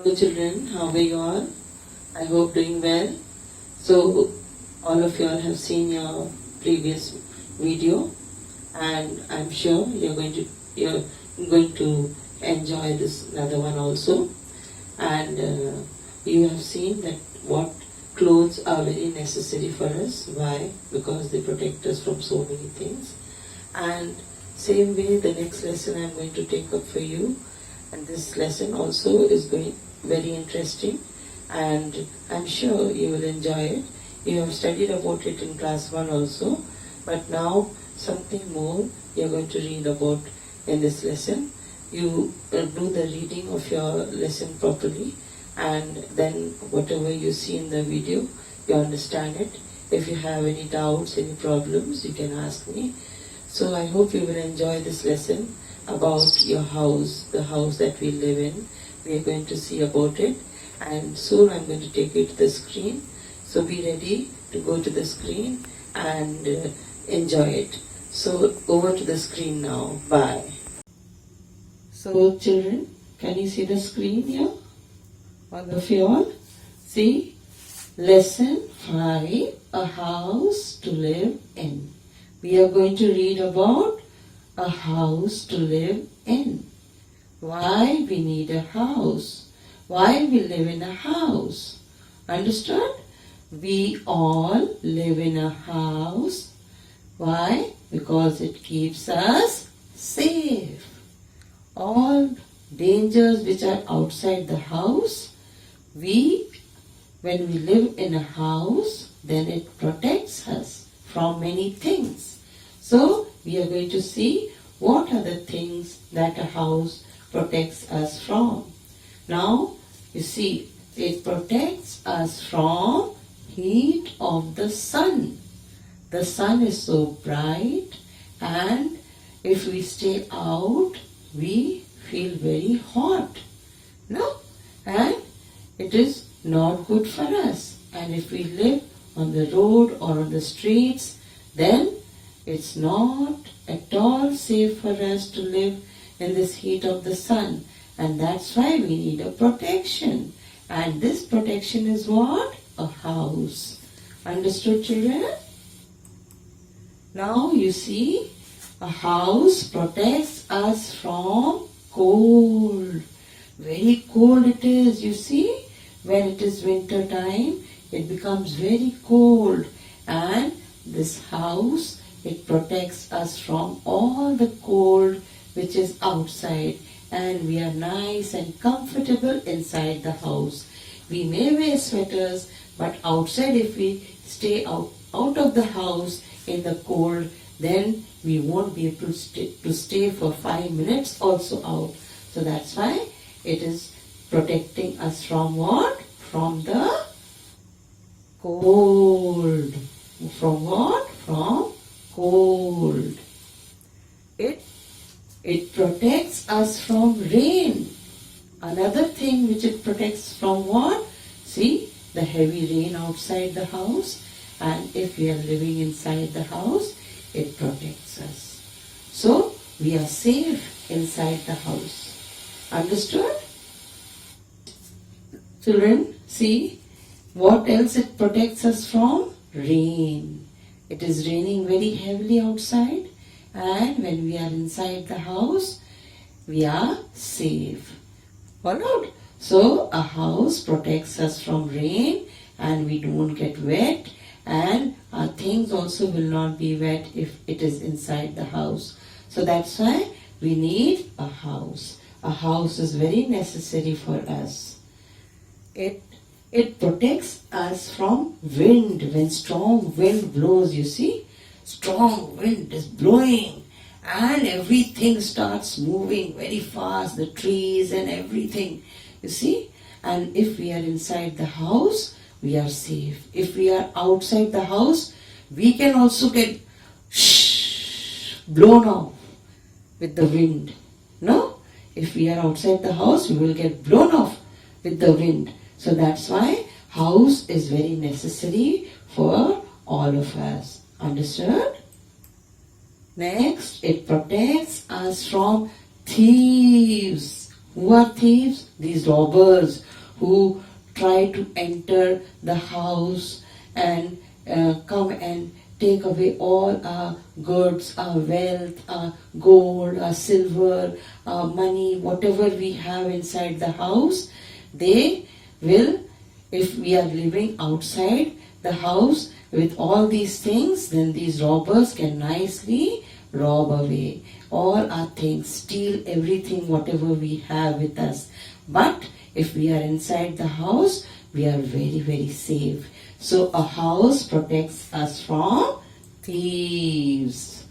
Hello children, how are you all? I hope doing well. So all of you all have seen your previous video and I'm sure you're going to enjoy this another one also. And you have seen that what clothes are very necessary for us. Why? Because they protect us from so many things. And same way the next lesson I'm going to take up for you, and this lesson also is going very interesting and I'm sure you will enjoy it. You have studied about it in class 1 also, but now something more you're going to read about in this lesson. You do the reading of your lesson properly and then whatever you see in the video, you understand it. If you have any doubts, any problems, you can ask me. So I hope you will enjoy this lesson about your house, the house that we live in. We are going to see about it and soon I'm going to take you to the screen. So be ready to go to the screen and enjoy it. So over to the screen now. Bye. So children, can you see the screen here? All of you all? See? Lesson 5, a house to live in. We are going to read about a house to live in. Why we need a house? Why we live in a house? Understood? We all live in a house. Why? Because it keeps us safe. All dangers which are outside the house, when we live in a house, then it protects us from many things. So we are going to see what are the things that a house protects us from. Now, you see, it protects us from heat of the sun. The sun is so bright and if we stay out, we feel very hot. No? And it is not good for us. And if we live on the road or on the streets, then it's not at all safe for us to live in this heat of the sun, and that's why we need a protection. And this protection is what? A house. Understood, children? Now you see, a house protects us from cold. Very cold it is, you see. When it is winter time, it becomes very cold, and this house, it protects us from all the cold which is outside, and we are nice and comfortable inside the house. We may wear sweaters, but outside if we stay out of the house in the cold, then we won't be able to stay for 5 minutes also out. So that's why it is protecting us from what? From the cold. From what? From cold. It protects us from rain. Another thing which it protects from what? See, the heavy rain outside the house, and if we are living inside the house, it protects us. So, we are safe inside the house. Understood? Children, see, what else it protects us from? Rain. It is raining very heavily outside, and when we are inside the house, we are safe. Followed? So a house protects us from rain and we don't get wet, and our things also will not be wet if it is inside the house. So that's why we need a house. A house is very necessary for us. It protects us from wind. When strong wind blows, you see, strong wind is blowing and everything starts moving very fast, the trees and everything, you see. And if we are inside the house, we are safe. If we are outside the house, we can also get blown off with the wind. No? If we are outside the house, we will get blown off with the wind. So that's why house is very necessary for all of us. Understood? Next, it protects us from thieves. Who are thieves? These robbers who try to enter the house and come and take away all our goods, our wealth, our gold, our silver, our money, whatever we have inside the house. They will, if we are living outside the house with all these things, then these robbers can nicely rob away all our things, steal everything, whatever we have with us. But if we are inside the house, we are very, very safe. So a house protects us from thieves.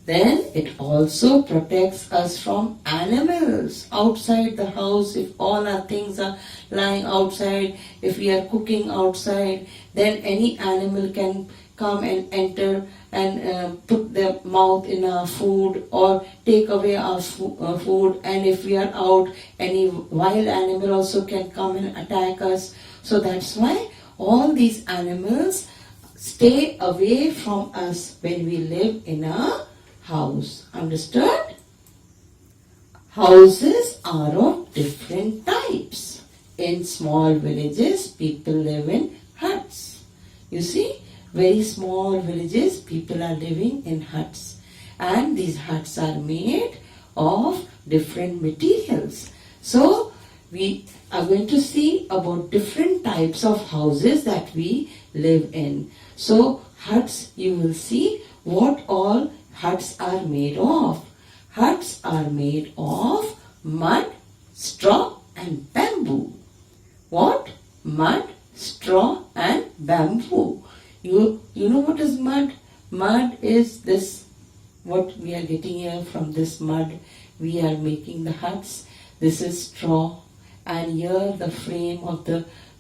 Then it also protects us from animals outside the house. If all our things are lying outside, if we are cooking outside, then any animal can come and enter and put their mouth in our food or take away our food. And if we are out, any wild animal also can come and attack us. So that's why all these animals stay away from us when we live in a house. Understood? Houses are of different types. In small villages, people live in huts. You see, very small villages, people are living in huts. And these huts are made of different materials. So, we are going to see about different types of houses that we live in. So, huts, you will see what all huts are made of. Huts are made of mud, straw and bamboo. What? Mud, straw and bamboo. You know what is mud? Mud is this, what we are getting here from this mud. We are making the huts. This is straw. And here the frame of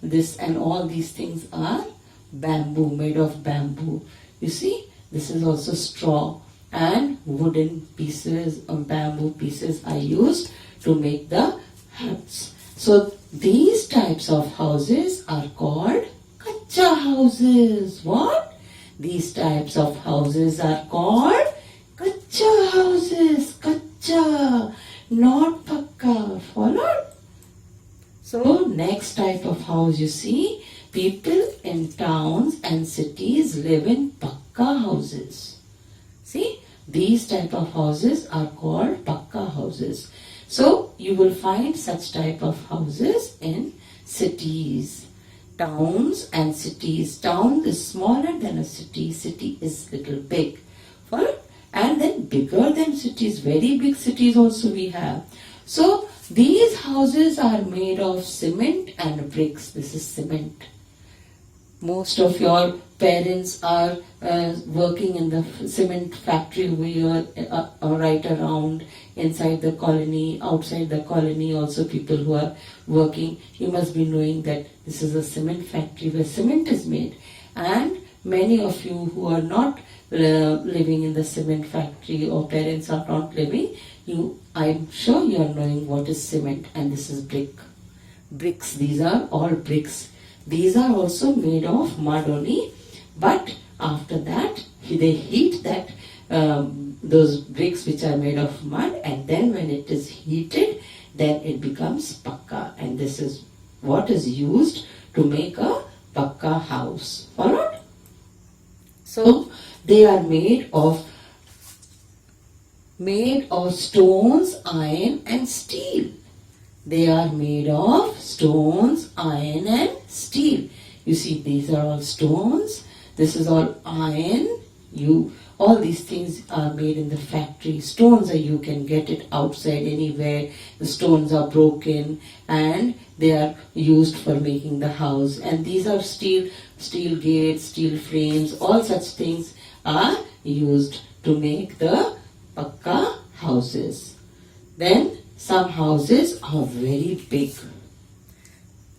this and all these things are bamboo, made of bamboo. You see, this is also straw. And wooden pieces and bamboo pieces are used to make the huts. So these types of houses are called kacha houses. What? These types of houses are called kacha houses. Kacha, not pakka. Followed? So next type of house, you see, people in towns and cities live in pakka houses. See, these type of houses are called pakka houses. So you will find such type of houses in cities, towns and cities. Town is smaller than a city. City is little big. And then bigger than cities, very big cities also we have. So these houses are made of cement and bricks. This is cement. Most of your parents are working in the cement factory over here, right around inside the colony, outside the colony also people who are working. You must be knowing that this is a cement factory where cement is made. And many of you who are not living in the cement factory or parents are not living, I'm sure you are knowing what is cement, and this is brick. Bricks, these are all bricks. These are also made of mud only, but after that they heat that those bricks which are made of mud, and then when it is heated, then it becomes pakka, and this is what is used to make a pakka house. Followed? So they are made of stones, iron and steel. They are made of stones, iron and steel. You see, these are all stones. This is all iron. All these things are made in the factory. Stones you can get it outside anywhere. The stones are broken and they are used for making the house. And these are steel gates, steel frames, all such things are used to make the pakka houses. Then some houses are very big.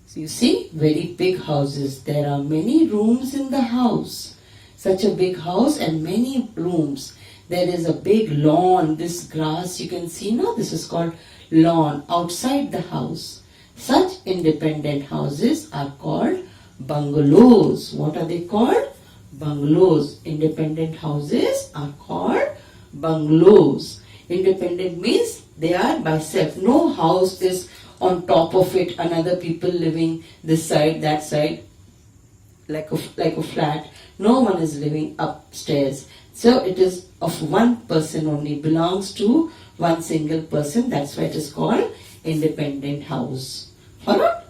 So you see, very big houses. There are many rooms in the house. Such a big house and many rooms. There is a big lawn. This grass you can see now, this is called lawn outside the house. Such independent houses are called bungalows. What are they called? Bungalows. Independent houses are called bungalows. Independent means they are by self. No house is on top of it, another people living this side, that side, like a flat. No one is living upstairs. So it is of one person only, belongs to one single person. That's why it is called independent house. Follow?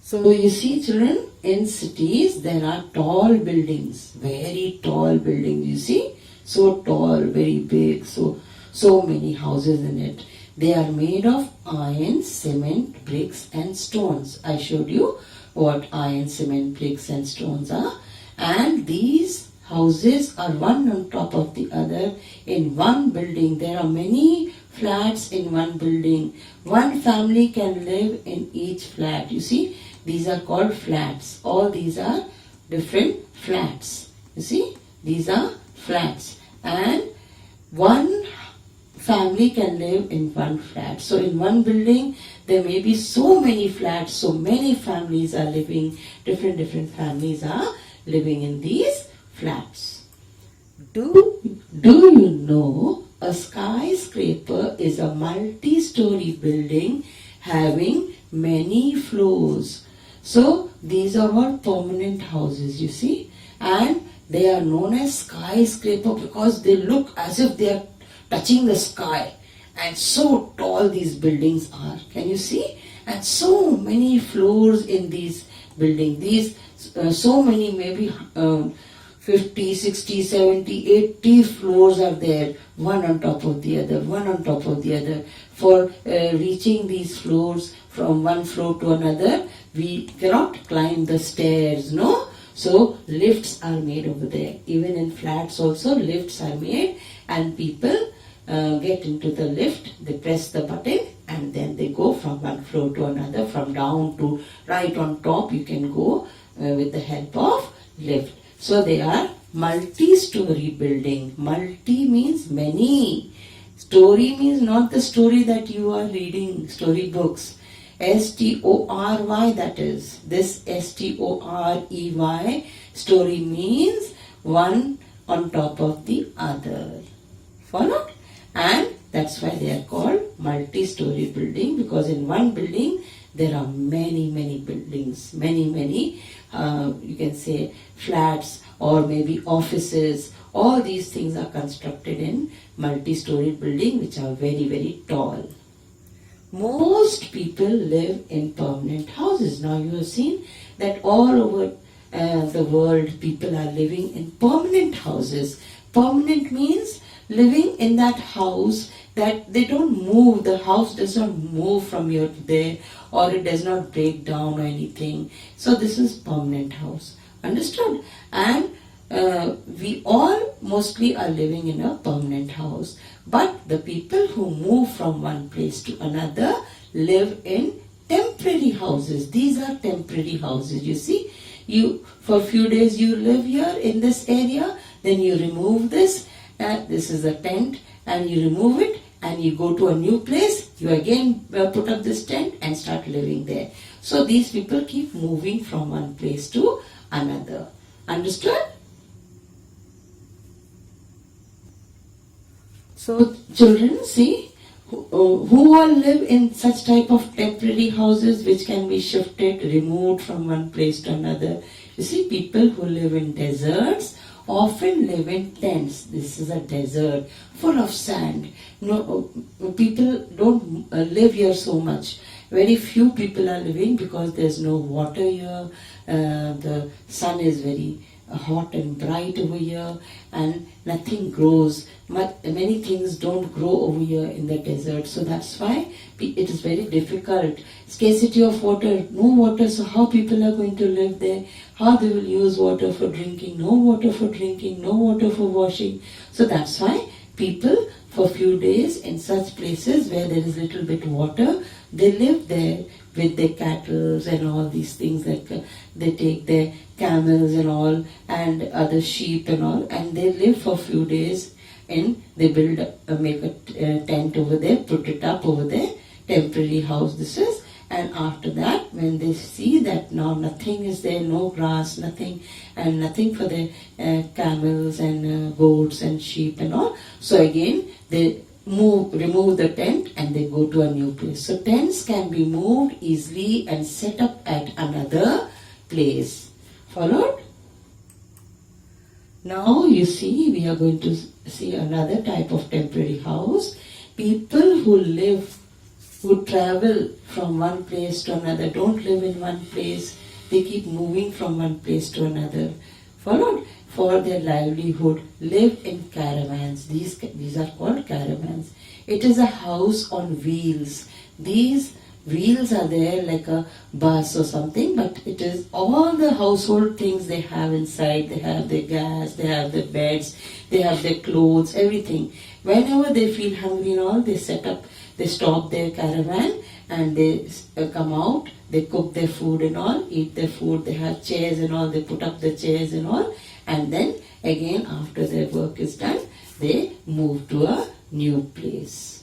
So you see, children, in cities there are tall buildings, very tall buildings. You see, so tall, very big, so many houses in it. They are made of iron, cement, bricks and stones. I showed you what iron, cement, bricks and stones are. And these houses are one on top of the other in one building. There are many flats in one building. One family can live in each flat. You see, these are called flats. All these are different flats. You see, these are flats. And one family can live in one flat. So in one building there may be so many flats, so many families are living, different families are living in these flats. Do you know a skyscraper is a multi-story building having many floors? So these are all permanent houses, you see, and they are known as skyscraper because they look as if they are touching the sky, and so tall these buildings are. Can you see? And so many floors in these buildings. These so many, maybe 50, 60, 70, 80 floors are there, one on top of the other, one on top of the other. For reaching these floors from one floor to another, we cannot climb the stairs, no? So lifts are made over there. Even in flats also lifts are made, and people get into the lift, they press the button and then they go from one floor to another, from down to right on top. You can go with the help of lift. So they are multi-story building. Multi means many. Story means not the story that you are reading, story books. S-T-O-R-Y, that is. This S-T-O-R-E-Y, story means one on top of the other. Follow? And that's why they are called multi-story building, because in one building there are many buildings, many you can say flats or maybe offices. All these things are constructed in multi-story building, which are very tall. Most people live in permanent houses. Now you have seen that all over the world people are living in permanent houses. Permanent means living in that house that they don't move. The house does not move from here to there, or it does not break down or anything. So this is permanent house. Understood? And we all mostly are living in a permanent house. But the people who move from one place to another live in temporary houses. These are temporary houses. You see, you for a few days you live here in this area, then you remove this. This is a tent, and you remove it and you go to a new place. You again put up this tent and start living there. So these people keep moving from one place to another. Understood? So children, see, who all live in such type of temporary houses which can be shifted, removed from one place to another. You see, people who live in deserts often live in tents. This is a desert full of sand. No, people don't live here so much. Very few people are living because there's no water here. The sun is very hot and bright over here, and nothing grows. Many things don't grow over here in the desert. So that's why it is very difficult. Scarcity of water, no water, so how people are going to live there? How they will use water for drinking? No water for drinking, no water for washing. So that's why people for few days in such places where there is little bit water, they live there with their cattle and all these things, like they take their camels and all and other sheep and all, and they live for few days, and they make a tent over there, put it up over there, temporary house this is. And after that, when they see that now nothing is there, no grass, nothing, and nothing for the camels and goats and sheep and all, so again they remove the tent and they go to a new place. So tents can be moved easily and set up at another place. Followed? Now you see, we are going to see another type of temporary house. People who travel from one place to another, don't live in one place. They keep moving from one place to another. Followed? For their livelihood, live in caravans. These are called caravans. It is a house on wheels. These wheels are there like a bus or something, but it is all the household things they have inside. They have their gas, they have their beds, they have their clothes, everything. Whenever they feel hungry and all, they stop their caravan and they come out, they cook their food and all, eat their food, they have chairs and all, they put up the chairs and all, and then again after their work is done, they move to a new place.